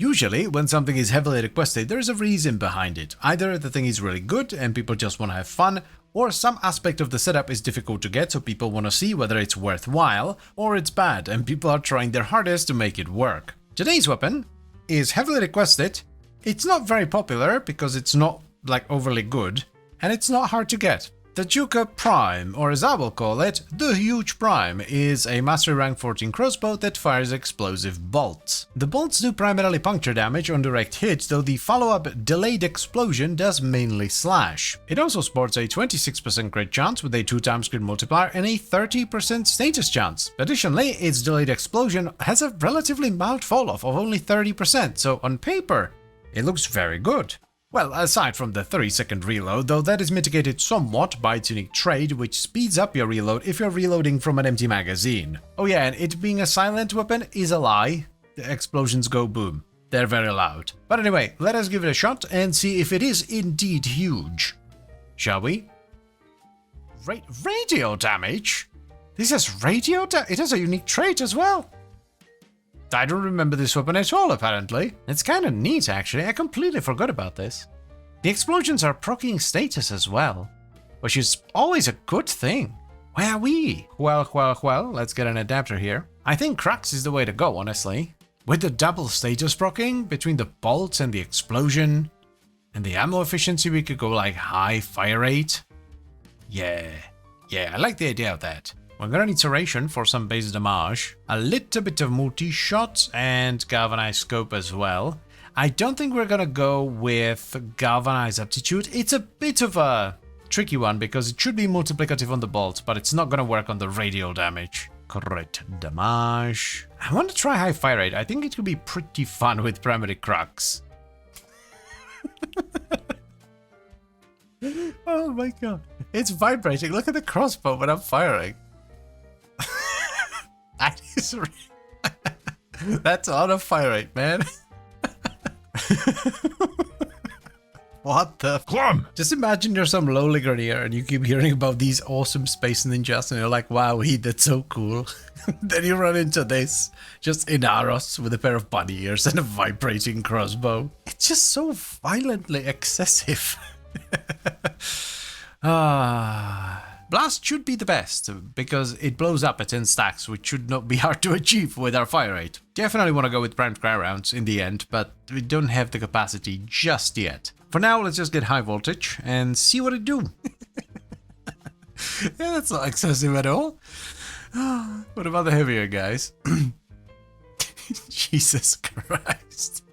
Usually, when something is heavily requested, there's a reason behind it. Either the thing is really good and people just want to have fun, or some aspect of the setup is difficult to get so people want to see whether it's worthwhile, or it's bad and people are trying their hardest to make it work. Today's weapon is heavily requested. It's not very popular because it's not like overly good, and it's not hard to get. The Zhuge Prime, or as I will call it, the Huge Prime, is a Mastery Rank 14 crossbow that fires explosive bolts. The bolts do primarily puncture damage on direct hit, though the follow-up delayed explosion does mainly slash. It also sports a 26% crit chance with a 2x crit multiplier and a 30% status chance. Additionally, its delayed explosion has a relatively mild fall-off of only 30%, so on paper, it looks very good. Well, aside from the 30-second reload, though that is mitigated somewhat by its unique trait, which speeds up your reload if you're reloading from an empty magazine. Oh yeah, and it being a silent weapon is a lie. The explosions go boom. They're very loud. But anyway, let us give it a shot and see if it is indeed huge. Shall we? Radio damage? This has radio damage? It has a unique trait as well. I don't remember this weapon at all, apparently. It's kind of neat, actually. I completely forgot about this. The explosions are proccing status as well, which is always a good thing. Wowee! Well, let's get an adapter here. I think cracks is the way to go, honestly. With the double status proccing between the bolts and the explosion, and the ammo efficiency, we could go like high fire rate. Yeah, I like the idea of that. We're gonna need serration for some base damage, a little bit of multi-shot and galvanized scope as well. I don't think we're gonna go with galvanized aptitude. It's a bit of a tricky one because it should be multiplicative on the bolts, but it's not gonna work on the radial damage. Crit damage. I want to try high fire rate. I think it could be pretty fun with primary cracks. Oh my god. It's vibrating. Look at the crossbow when I'm firing. That's on a fire rate, man. What the clum? Just imagine you're some lowly grenadier and you keep hearing about these awesome space ninjas and you're like, wow, that's so cool. Then you run into this, just in Aros with a pair of bunny ears and a vibrating crossbow. It's just so violently excessive. Blast should be the best, because it blows up at 10 stacks, which should not be hard to achieve with our fire rate. Definitely want to go with primed cryo rounds in the end, but we don't have the capacity just yet. For now, let's just get high voltage and see what it do. Yeah, that's not excessive at all. What about the heavier guys? Jesus Christ.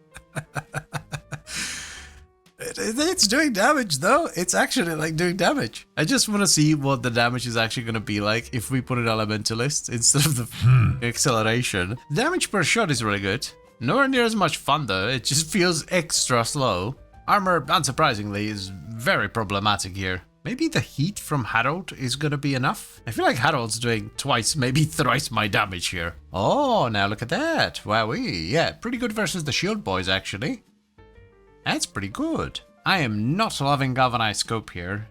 It's doing damage though. It's actually like doing damage. I just want to see what the damage is actually going to be like if we put an elementalist instead of the acceleration. The damage per shot is really good. Nowhere near as much fun though. It just feels extra slow. Armor, unsurprisingly, is very problematic here. Maybe the heat from Harold is going to be enough? I feel like Harold's doing twice, maybe thrice my damage here. Oh, now look at that. Wowee. Yeah, pretty good versus the shield boys actually. That's pretty good. I am not loving galvanized scope here.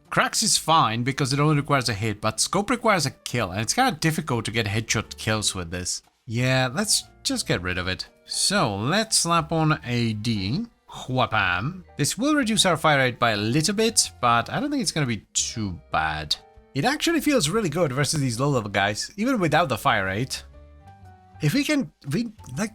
Cracks is fine because it only requires a hit, but scope requires a kill, and it's kind of difficult to get headshot kills with this. Yeah, let's just get rid of it. So let's slap on a D. Whapam. This will reduce our fire rate by a little bit, but I don't think it's going to be too bad. It actually feels really good versus these low level guys, even without the fire rate. If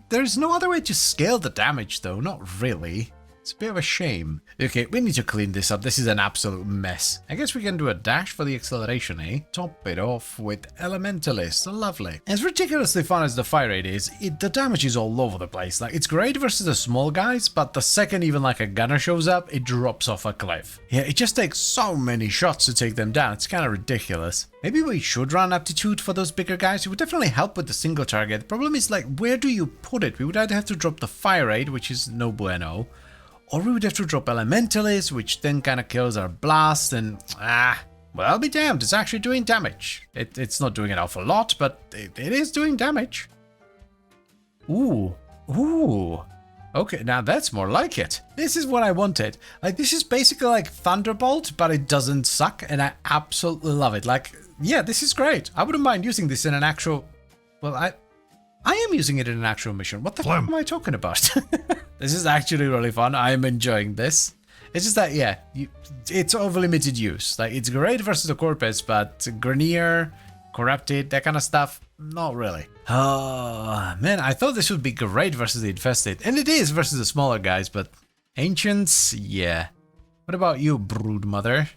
there's no other way to scale the damage though, not really. It's a bit of a shame. Okay, we need to clean this up. This is an absolute mess. I guess we can do a dash for the acceleration, eh? Top it off with Elementalist. Lovely. As ridiculously fun as the fire rate is, the damage is all over the place. Like, it's great versus the small guys, but the second even like a gunner shows up, it drops off a cliff. Yeah, it just takes so many shots to take them down. It's kind of ridiculous. Maybe we should run aptitude for those bigger guys. It would definitely help with the single target. The problem is, like, where do you put it? We would either have to drop the fire rate, which is no bueno, or we would have to drop Elementalist, which then kind of kills our blast, and well, I'll be damned, it's actually doing damage. It's not doing an awful lot, but it is doing damage. Ooh. Okay, now that's more like it. This is what I wanted. Like, this is basically like Thunderbolt, but it doesn't suck, and I absolutely love it. Like, yeah, this is great. I wouldn't mind using this in an actual... Well, I am using it in an actual mission. What the fuck am I talking about? This is actually really fun. I am enjoying this. It's just that, yeah, it's of limited use. Like, it's great versus the Corpus, but Grenier, Corrupted, that kind of stuff, not really. Oh, man, I thought this would be great versus the Infested. And it is versus the smaller guys, but Ancients, yeah. What about you, Broodmother?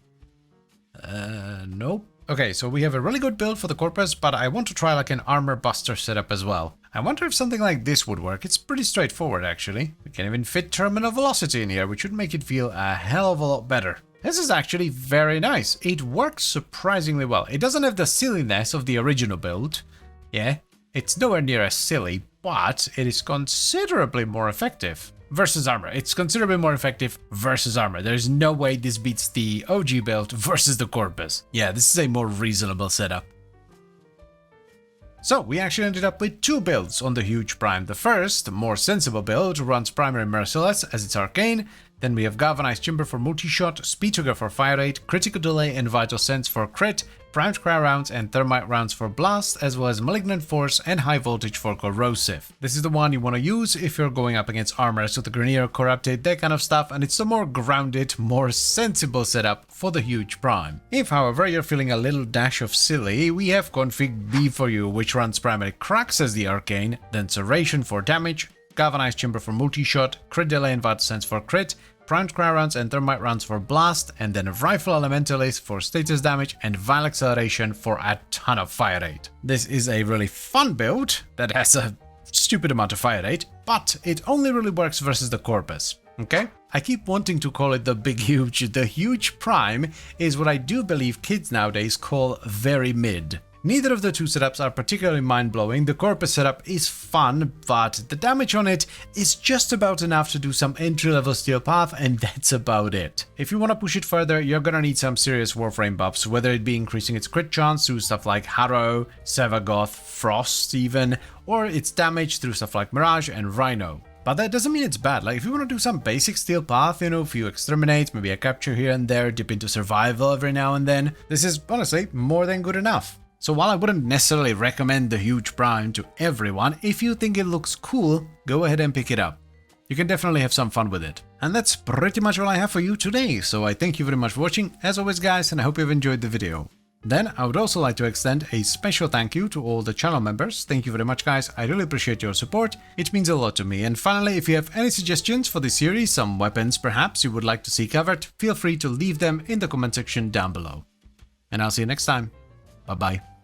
Nope. Okay, so we have a really good build for the Corpus, but I want to try like an armor buster setup as well. I wonder if something like this would work. It's pretty straightforward, actually. We can even fit terminal velocity in here, which would make it feel a hell of a lot better. This is actually very nice. It works surprisingly well. It doesn't have the silliness of the original build. Yeah, it's nowhere near as silly, but it is considerably more effective. Versus armor. It's considerably more effective versus armor. There's no way this beats the OG build versus the Corpus. Yeah, this is a more reasonable setup. So we actually ended up with two builds on the Huge Prime. The first, more sensible build, runs primary Merciless as its arcane. Then we have Galvanized Timber for multi-shot, Speed Trigger for fire rate, Critical Delay and Vital Sense for crit, Primed Cry rounds and Thermite rounds for blast, as well as Malignant Force and High Voltage for corrosive. This is the one you want to use if you're going up against armor, so the Grenier, Corrupted, that kind of stuff, and it's the more grounded, more sensible setup for the Huge Prime. If, however, you're feeling a little dash of silly, we have Config B for you, which runs primary Cracks as the arcane, then Serration for damage, Galvanized Timber for multi-shot, Crit Delay and Vital Sense for crit, Primed Cry rounds and Thermite rounds for blast, and then Rifle Elementalist for status damage and Vile Acceleration for a ton of fire rate. This is a really fun build that has a stupid amount of fire rate, but it only really works versus the Corpus, okay? I keep wanting to call it the Big Huge. The Huge Prime is what I do believe kids nowadays call very mid. Neither of the two setups are particularly mind-blowing. The Corpus setup is fun, but the damage on it is just about enough to do some entry-level Steel Path, and that's about it. If you want to push it further, you're gonna need some serious Warframe buffs, whether it be increasing its crit chance through stuff like Harrow, Sevagoth, Frost even, or its damage through stuff like Mirage and Rhino. But that doesn't mean it's bad. Like, if you want to do some basic Steel Path, you know, a few Exterminates, maybe a Capture here and there, dip into Survival every now and then, this is honestly more than good enough. So while I wouldn't necessarily recommend the Huge Prime to everyone, if you think it looks cool, go ahead and pick it up. You can definitely have some fun with it. And that's pretty much all I have for you today, so I thank you very much for watching, as always guys, and I hope you've enjoyed the video. Then I would also like to extend a special thank you to all the channel members. Thank you very much guys, I really appreciate your support, it means a lot to me. And finally, if you have any suggestions for this series, some weapons perhaps you would like to see covered, feel free to leave them in the comment section down below. And I'll see you next time. Bye-bye.